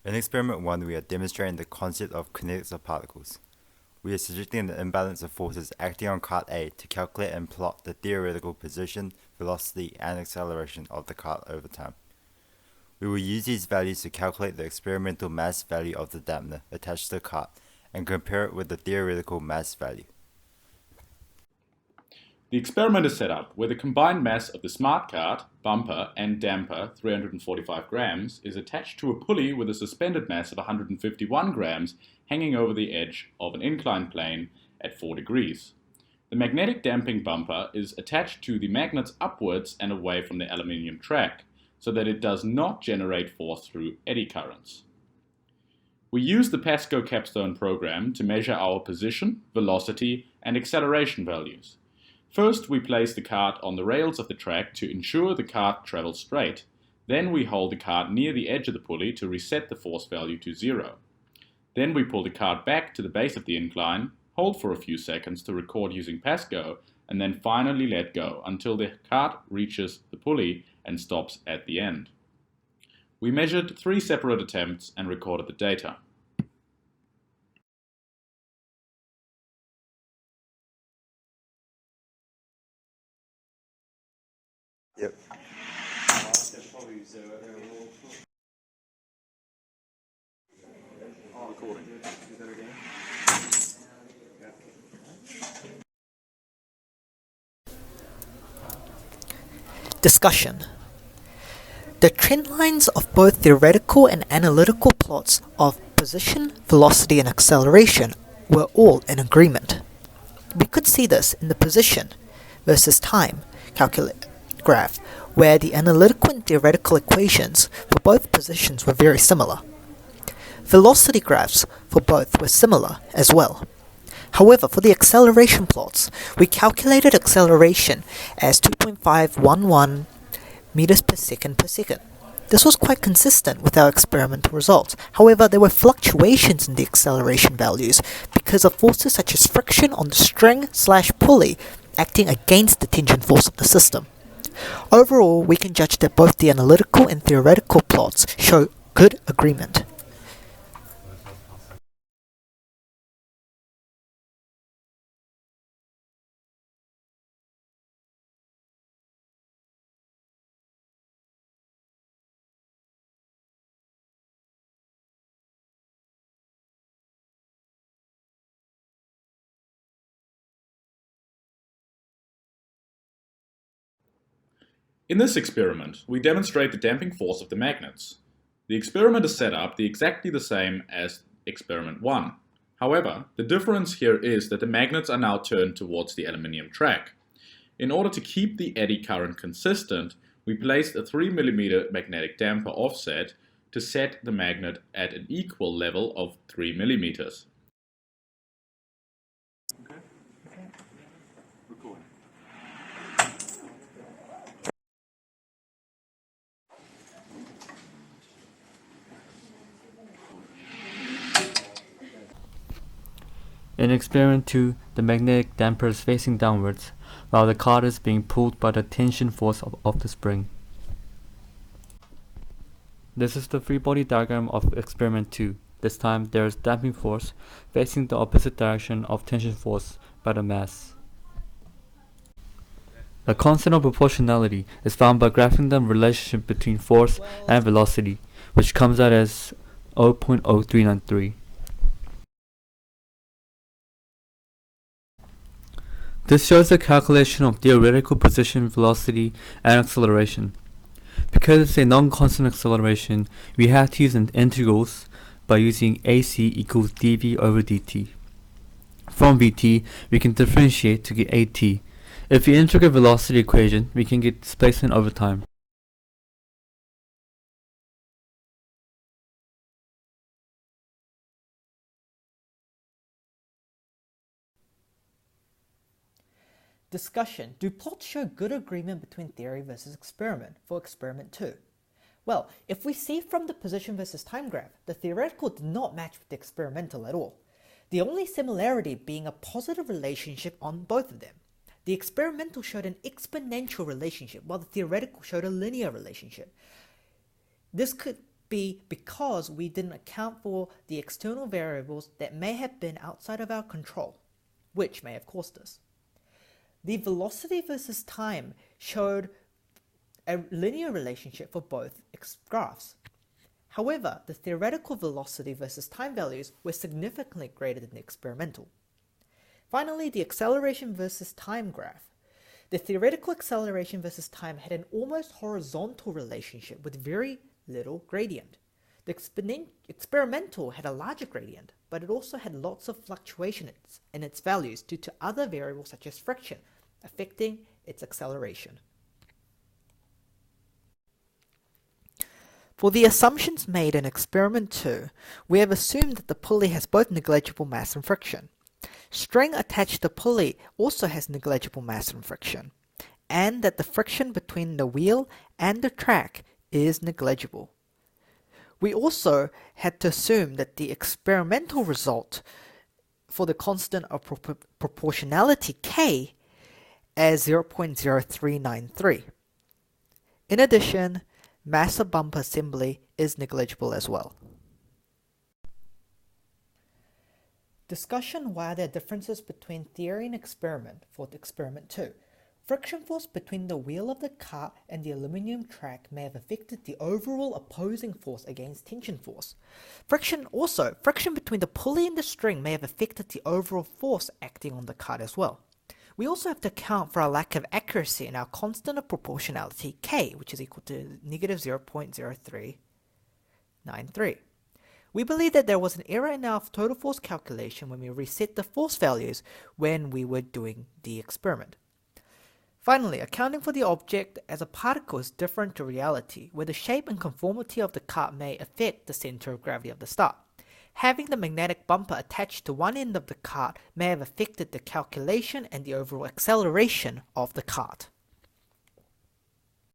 In experiment 1, we are demonstrating the concept of kinetics of particles. We are subjecting the imbalance of forces acting on cart A to calculate and plot the theoretical position, velocity, and acceleration of the cart over time. We will use these values to calculate the experimental mass value of the dampener attached to the cart and compare it with the theoretical mass value. The experiment is set up where the combined mass of the smart cart, bumper, and damper, 345 grams, is attached to a pulley with a suspended mass of 151 grams hanging over the edge of an inclined plane at 4 degrees. The magnetic damping bumper is attached to the magnets upwards and away from the aluminium track, so that it does not generate force through eddy currents. We use the Pasco capstone program to measure our position, velocity, and acceleration values. First, we place the cart on the rails of the track to ensure the cart travels straight. Then we hold the cart near the edge of the pulley to reset the force value to 0. Then we pull the cart back to the base of the incline, hold for a few seconds to record using Pasco, and then finally let go until the cart reaches the pulley and stops at the end. We measured 3 separate attempts and recorded the data. Yep. Discussion. The trend lines of both theoretical and analytical plots of position, velocity, and acceleration were all in agreement. We could see this in the position versus time graph, where the analytical and theoretical equations for both positions were very similar. Velocity graphs for both were similar as well. However, for the acceleration plots, we calculated acceleration as 2.511 meters per second per second. This was quite consistent with our experimental results. However, there were fluctuations in the acceleration values because of forces such as friction on the string/pulley acting against the tension force of the system. Overall, we can judge that both the analytical and theoretical plots show good agreement. In this experiment, we demonstrate the damping force of the magnets. The experiment is set up exactly the same as experiment 1. However, the difference here is that the magnets are now turned towards the aluminium track. In order to keep the eddy current consistent, we placed a 3 mm magnetic damper offset to set the magnet at an equal level of 3 mm. In experiment 2, the magnetic damper is facing downwards, while the cart is being pulled by the tension force of the spring. This is the free body diagram of experiment 2. This time there is damping force facing the opposite direction of tension force by the mass. The constant of proportionality is found by graphing the relationship between force and velocity, which comes out as 0.0393. This shows the calculation of theoretical position, velocity, and acceleration. Because it's a non-constant acceleration, we have to use integrals by using AC equals dv over dt. From vt, we can differentiate to get at. If we integrate velocity equation, we can get displacement over time. Discussion. Do plots show good agreement between theory versus experiment for experiment 2? Well, if we see from the position versus time graph, the theoretical did not match with the experimental at all. The only similarity being a positive relationship on both of them. The experimental showed an exponential relationship while the theoretical showed a linear relationship. This could be because we didn't account for the external variables that may have been outside of our control, which may have caused this. The velocity versus time showed a linear relationship for both graphs. However, the theoretical velocity versus time values were significantly greater than the experimental. Finally, the acceleration versus time graph. The theoretical acceleration versus time had an almost horizontal relationship with very little gradient. The experimental had a larger gradient, but it also had lots of fluctuations in its values due to other variables such as friction, affecting its acceleration. For the assumptions made in experiment 2, we have assumed that the pulley has both negligible mass and friction. String attached to pulley also has negligible mass and friction, and that the friction between the wheel and the track is negligible. We also had to assume that the experimental result for the constant of proportionality k as 0.0393. In addition, mass of bumper assembly is negligible as well. Discussion why there are differences between theory and experiment for experiment 2. Friction force between the wheel of the cart and the aluminum track may have affected the overall opposing force against tension force. Friction between the pulley and the string may have affected the overall force acting on the cart as well. We also have to account for a lack of accuracy in our constant of proportionality k, which is equal to negative 0.0393. We believe that there was an error in our total force calculation when we reset the force values when we were doing the experiment. Finally, accounting for the object as a particle is different to reality, where the shape and conformity of the cart may affect the center of gravity of the start. Having the magnetic bumper attached to one end of the cart may have affected the calculation and the overall acceleration of the cart.